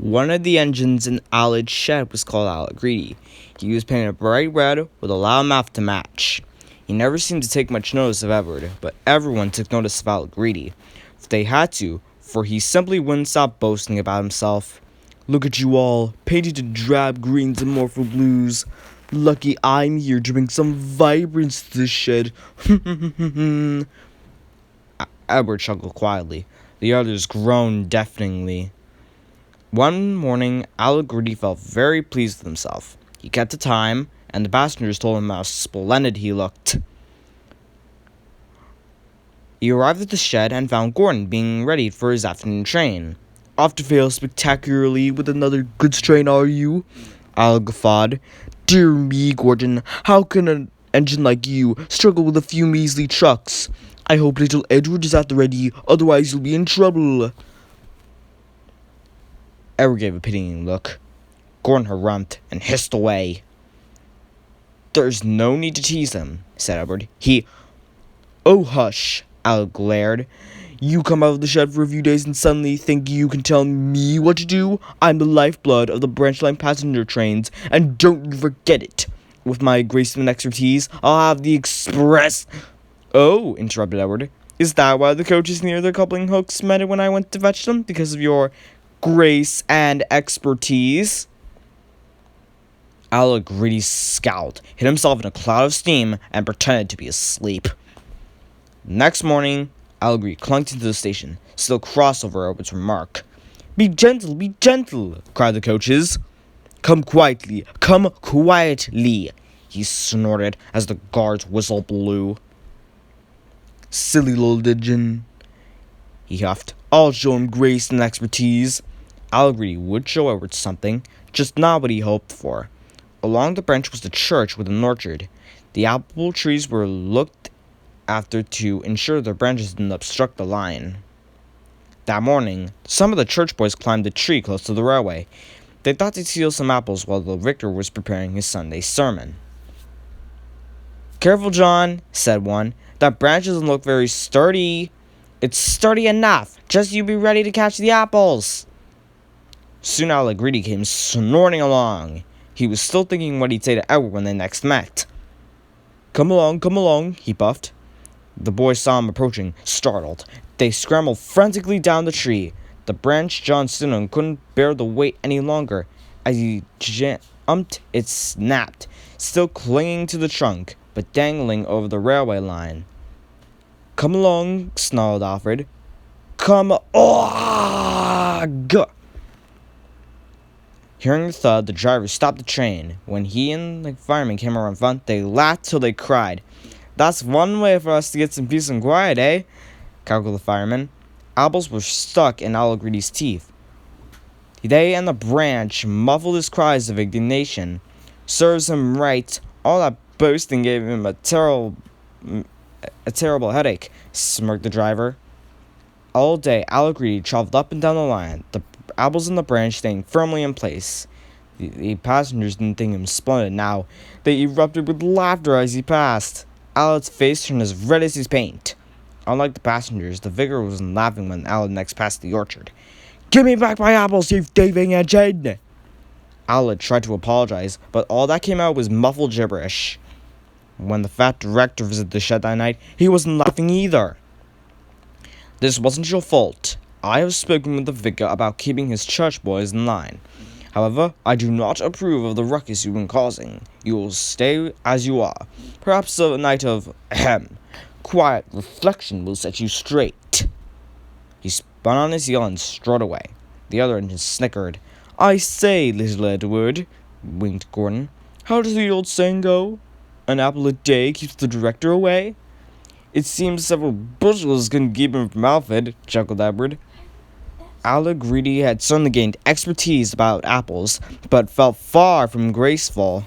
One of the engines in Alad's shed was called Alad Greedy. He was painted bright red with a loud mouth to match. He never seemed to take much notice of Edward, but everyone took notice of Alad Greedy. They had to, for he simply wouldn't stop boasting about himself. "Look at you all, painted to drab greens and morpho blues. Lucky I'm here to bring some vibrance to this shed." Edward chuckled quietly. The others groaned deafeningly. One morning, Alad Greedy felt very pleased with himself. He kept the time, and the passengers told him how splendid he looked. He arrived at the shed and found Gordon being ready for his afternoon train. "Off to fail spectacularly with another goods train, are you?" Alad guffawed. "Dear me, Gordon, how can an engine like you struggle with a few measly trucks? I hope little Edward is at the ready, otherwise you'll be in trouble." Edward gave a pitying look. Gordon harumphed and hissed away. "There's no need to tease him," said Edward. "Oh, hush," Alad glared. "You come out of the shed for a few days and suddenly think you can tell me what to do? I'm the lifeblood of the branch line passenger trains, and don't you forget it. With my grace and expertise, I'll have the express—" "Oh," interrupted Edward. "Is that why the coaches near the coupling hooks met when I went to fetch them? Because of your grace and expertise?" Alad Greedy scowled, hid himself in a cloud of steam, and pretended to be asleep. Next morning, Alad Greedy clunked into the station, still cross over Edward's remark. Be gentle," cried the coaches. Come quietly," he snorted as the guard's whistle blew. "Silly little didgeon," he huffed. "I'll show him grace and expertise." Alad Greedy would show Edward something, just not what he hoped for. Along the branch was the church with an orchard. The apple trees were looked after to ensure their branches didn't obstruct the line. That morning, some of the church boys climbed a tree close to the railway. They thought they'd steal some apples while the vicar was preparing his Sunday sermon. "Careful, John," said one. "That branch doesn't look very sturdy." "It's sturdy enough. Just you be ready to catch the apples." Soon Alad Greedy came snorting along. He was still thinking what he'd say to Edward when they next met. Come along," he puffed. The boys saw him approaching, startled. They scrambled frantically down the tree. The branch John stood on couldn't bear the weight any longer. As he jumped, it snapped, still clinging to the trunk, but dangling over the railway line. "Come along," snarled Alfred. Hearing the thud, the driver stopped the train. When he and the fireman came around front, they laughed till they cried. "That's one way for us to get some peace and quiet, eh?" cackled the fireman. Apples were stuck in Alad Greedy's teeth. They and the branch muffled his cries of indignation. "Serves him right. All that boasting gave him a terrible headache," smirked the driver. All day, Alad Greedy traveled up and down the line, the apples in the branch staying firmly in place. The passengers didn't think him splendid now. They erupted with laughter as he passed. Alad's face turned as red as his paint. Unlike the passengers, the vicar wasn't laughing when Alad next passed the orchard. "Give me back my apples, you thieving engine!" Alad tried to apologize, but all that came out was muffled gibberish. When the fat director visited the shed that night, he wasn't laughing either. "This wasn't your fault. I have spoken with the vicar about keeping his church boys in line. However, I do not approve of the ruckus you've been causing. You will stay as you are. Perhaps a night of quiet reflection will set you straight." He spun on his heel and strode away. The other engine snickered. "I say, little Edward," winked Gordon, "how does the old saying go? An apple a day keeps the director away?" "It seems several bushels can keep him from Alfred," chuckled Edward. Alad Greedy had suddenly gained expertise about apples, but felt far from graceful.